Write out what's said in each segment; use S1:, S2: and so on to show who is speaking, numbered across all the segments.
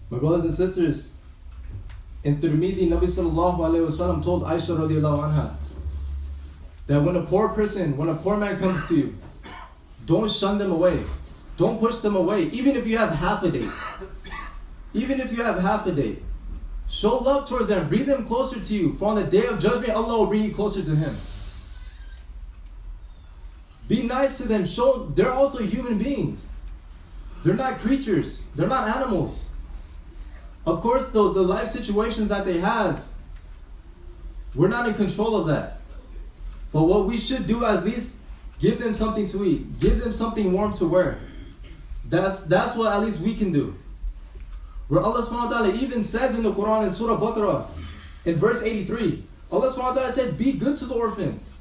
S1: My brothers and sisters, in Tirmidhi, Nabi sallallahu alayhi wasallam told Aisha radiallahu anha that when a poor man comes to you, don't shun them away. Don't push them away. Even if you have half a day. Even if you have half a day. Show love towards them. Bring them closer to you. For on the day of judgment, Allah will bring you closer to Him. Be nice to them. Show they're also human beings. They're not creatures. They're not animals. Of course, the life situations that they have, we're not in control of that. But what we should do is at least give them something to eat. Give them something warm to wear. That's what at least we can do. Where Allah subhanahu wa ta'ala even says in the Quran in Surah Baqarah, in verse 83, Allah subhanahu wa ta'ala said, be good to the orphans.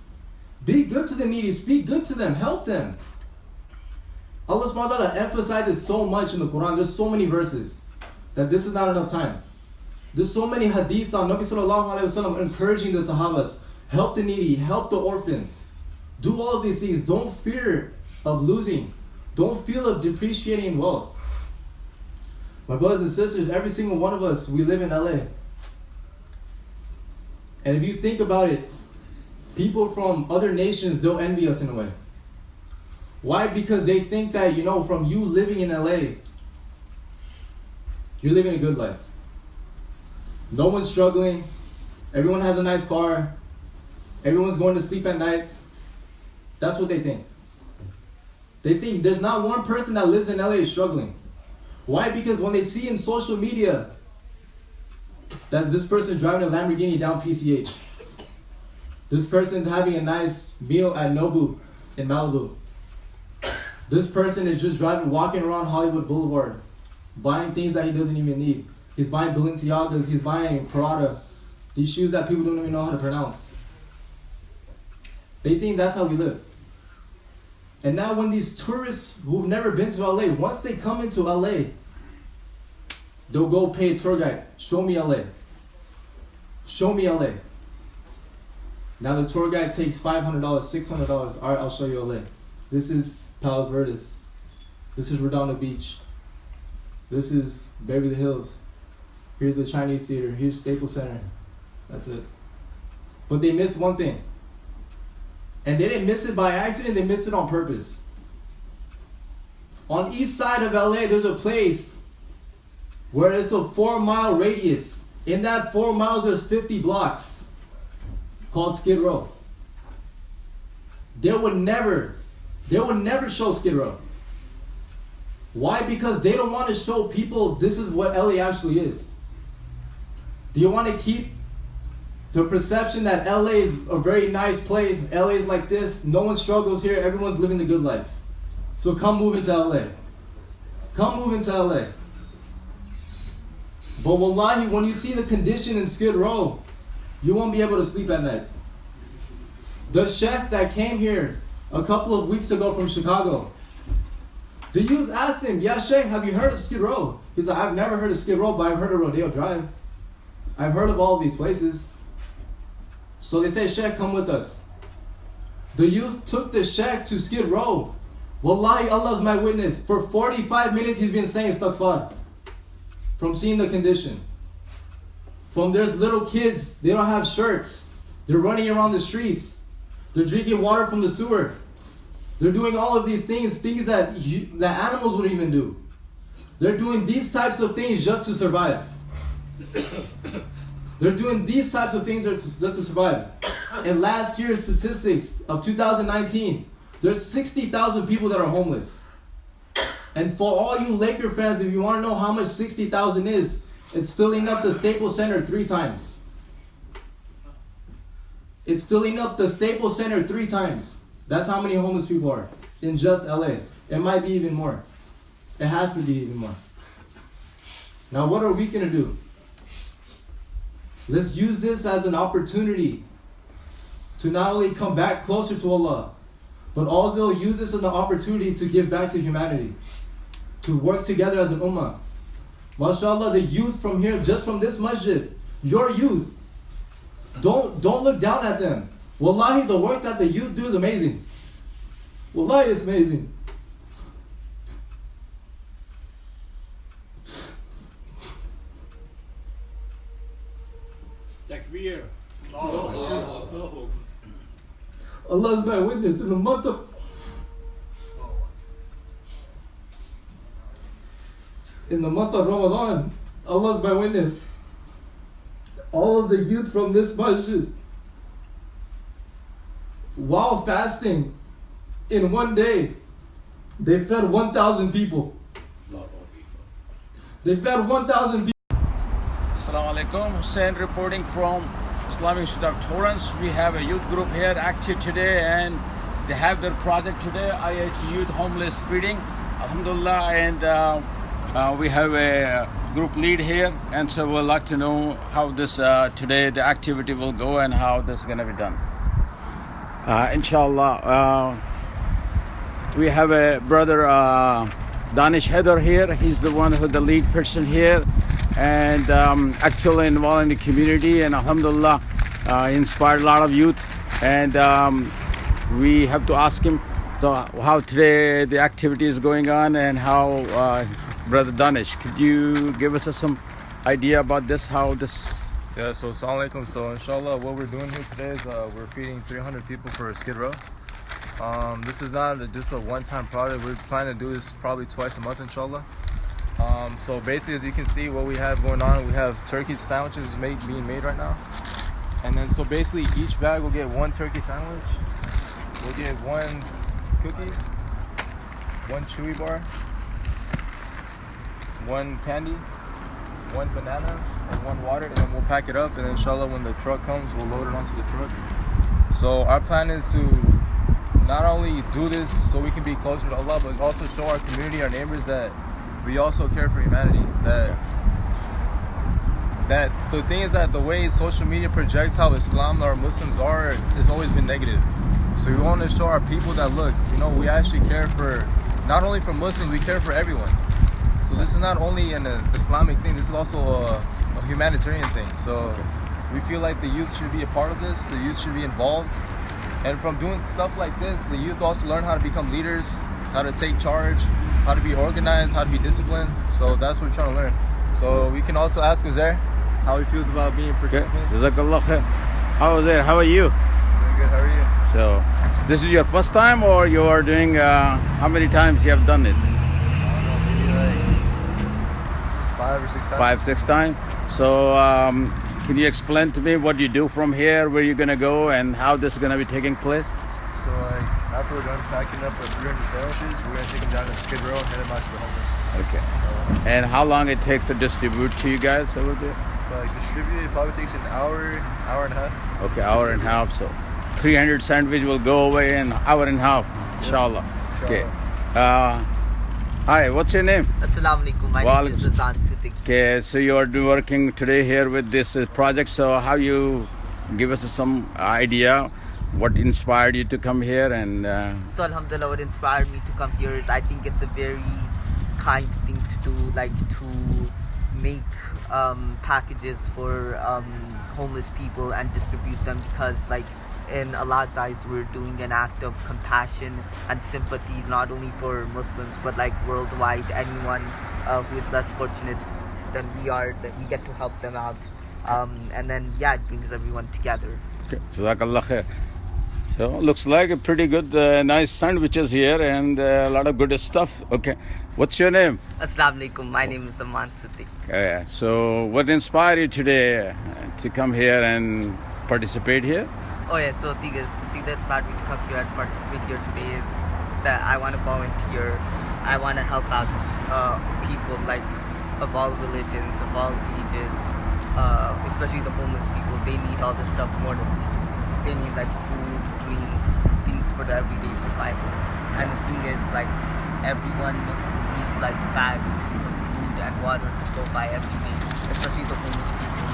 S1: Be good to the needy. Speak good to them. Help them. Allah subhanahu wa ta'ala emphasizes so much in the Quran. There's so many verses that this is not enough time. There's so many hadith on Nabi sallallahu alayhi wa sallam encouraging the Sahabas. Help the needy. Help the orphans. Do all of these things. Don't fear of losing. Don't feel of depreciating in wealth. My brothers and sisters, every single one of us, we live in LA. And if you think about it, people from other nations, they'll envy us in a way. Why? Because they think that, from you living in LA, you're living a good life. No one's struggling. Everyone has a nice car. Everyone's going to sleep at night. That's what they think. They think there's not one person that lives in LA is struggling. Why? Because when they see in social media that this person driving a Lamborghini down PCH, this person's having a nice meal at Nobu in Malibu, this person is just walking around Hollywood Boulevard, buying things that he doesn't even need. He's buying Balenciagas, he's buying Prada, these shoes that people don't even know how to pronounce. They think that's how we live. And now when these tourists who've never been to LA, once they come into LA, they'll go pay a tour guide. Show me LA. Show me LA. Now the tour guide takes $500, $600. All right, I'll show you LA. This is Palos Verdes. This is Redondo Beach. This is Beverly Hills. Here's the Chinese Theater. Here's Staples Center. That's it. But they missed one thing. And they didn't miss it by accident, they missed it on purpose. On east side of LA, there's a place where it's a 4-mile radius. In that 4 miles, there's 50 blocks called Skid Row. They would never show Skid Row. Why? Because they don't want to show people this is what LA actually is. Do you want to keep the perception that LA is a very nice place, LA is like this, no one struggles here, everyone's living the good life. So come move into LA. Come move into LA. But wallahi, when you see the condition in Skid Row, you won't be able to sleep at night. The chef that came here a couple of weeks ago from Chicago, the youth asked him, yeah, Sheikh, have you heard of Skid Row? He's like, I've never heard of Skid Row, but I've heard of Rodeo Drive. I've heard of all of these places. So they say, Sheikh, come with us. The youth took the Sheikh to Skid Row. Wallahi, Allah's my witness. For 45 minutes he's been saying istighfar. From seeing the condition. From there's little kids, they don't have shirts. They're running around the streets. They're drinking water from the sewer. They're doing all of these things that animals wouldn't even do. They're doing these types of things just to survive. They're doing these types of things just to survive. In last year's statistics of 2019, there's 60,000 people that are homeless. And for all you Laker fans, if you want to know how much 60,000 is, it's filling up the Staples Center 3 times. It's filling up the Staples Center 3 times. That's how many homeless people are in just LA. It might be even more. It has to be even more. Now what are we going to do? Let's use this as an opportunity to not only come back closer to Allah, but also use this as an opportunity to give back to humanity, to work together as an ummah. MashaAllah, the youth from here, just from this masjid, your youth, don't look down at them. Wallahi, the work that the youth do is amazing. Wallahi, it's amazing.
S2: Takbir.
S1: Allah is my witness. In the month of Ramadan, Allah is my witness. All of the youth from this masjid, while fasting, in one day, they fed 1,000 people. They fed 1,000 people.
S3: Assalamu alaikum. Hussein reporting from Islamic Institute of Torrance. We have a youth group here active today, and they have their project today, IIT Youth Homeless Feeding. Alhamdulillah, and we have a group lead here, and so we'd like to know how this today the activity will go and how this is going to be done. Inshallah, we have a brother Danish Heather here. He's the one who the lead person here, and actually involved in the community, and alhamdulillah inspired a lot of youth, and we have to ask him so how today the activity is going on, and how brother Danish, could you give us some idea about this, how this?
S4: Yeah, so assalamu alaikum. So inshallah, what we're doing here today is we're feeding 300 people for Skid Row. This is not just a one-time project. We're planning to do this probably twice a month, inshallah. So basically, as you can see, what we have going on, we have turkey sandwiches being made right now. And then, so basically, each bag will get one turkey sandwich. We'll get one cookies, one chewy bar, one candy, one banana, and one water, and then we'll pack it up, and inshallah when the truck comes, we'll load it onto the truck. So our plan is to not only do this so we can be closer to Allah, but also show our community, our neighbors, that we also care for humanity. That the thing is that the way social media projects how Islam or Muslims are, has always been negative. So we want to show our people that, look, we actually care for, not only for Muslims, we care for everyone. So this is not only an Islamic thing, this is also a humanitarian thing. So we feel like the youth should be a part of this, the youth should be involved. And from doing stuff like this, the youth also learn how to become leaders, how to take charge, how to be organized, how to be disciplined. So that's what we're trying to learn. So we can also ask Uzair how he feels about being participant.
S3: Jazakallah khair. How is it? How are you?
S4: Doing good, how are you?
S3: So this is your first time, or you are doing, how many times you have done it?
S4: 5 or 6 times.
S3: 5, 6 times. So can you explain to me what you do from here, where you're gonna go, and how this is gonna be taking place?
S4: So after we're done packing up the 300 sandwiches, we're gonna take them down to Skid Row and head them out to the homeless.
S3: Okay. And how long it takes to distribute to you guys over there?
S4: So distribute, it probably takes an hour, hour and a half.
S3: Okay, hour and a half. So 300 sandwich will go away in hour and a half, inshallah. Okay. Hi, what's your name?
S5: Assalamu alaikum. My name is Azan Siddiq.
S3: Okay, so you are working today here with this project. So how you give us some idea what inspired you to come here? And
S5: So alhamdulillah, what inspired me to come here is, I think it's a very kind thing to do, like to make packages for homeless people and distribute them, because like in Allah's eyes, we're doing an act of compassion and sympathy, not only for Muslims but like worldwide. Anyone who is less fortunate than we are, that we get to help them out, and then it brings everyone together.
S3: okay. Jazakallah khair. So looks like a pretty good, nice sandwiches here, and a lot of good stuff. Okay, what's your name?
S5: Assalamu alaikum. My name is Aman Siddiq.
S3: So what inspired you today to come here and participate here?
S5: Oh yeah, so the thing that inspired me to come here and participate here today is that I want to volunteer. I want to help out people like of all religions, of all ages, especially the homeless people. They need all this stuff more than we do. They need like food, drinks, things for the everyday survival. And the thing is, like, everyone needs like bags of food and water to go by every day, especially the homeless people.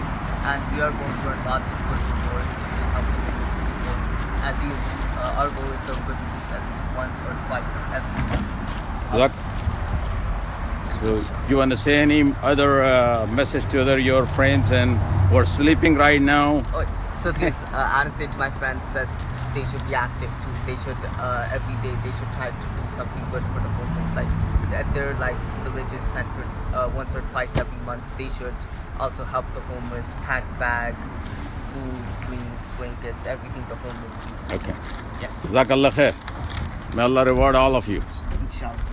S5: And we are going to earn lots of good rewards to help the homeless people. And our goal is to go to this at least once or twice every month.
S3: So you want to say any other message to your friends and who are sleeping right now?
S5: So this, I want to say to my friends that they should be active too. They should every day they should try to do something good for the homeless. Like at their like religious center, once or twice every month, they should also help the homeless, pack bags, food, drinks, blankets, everything the homeless need.
S3: Okay.
S5: Yes.
S3: Jazakallah khair. May Allah reward all of you.
S5: Inshallah.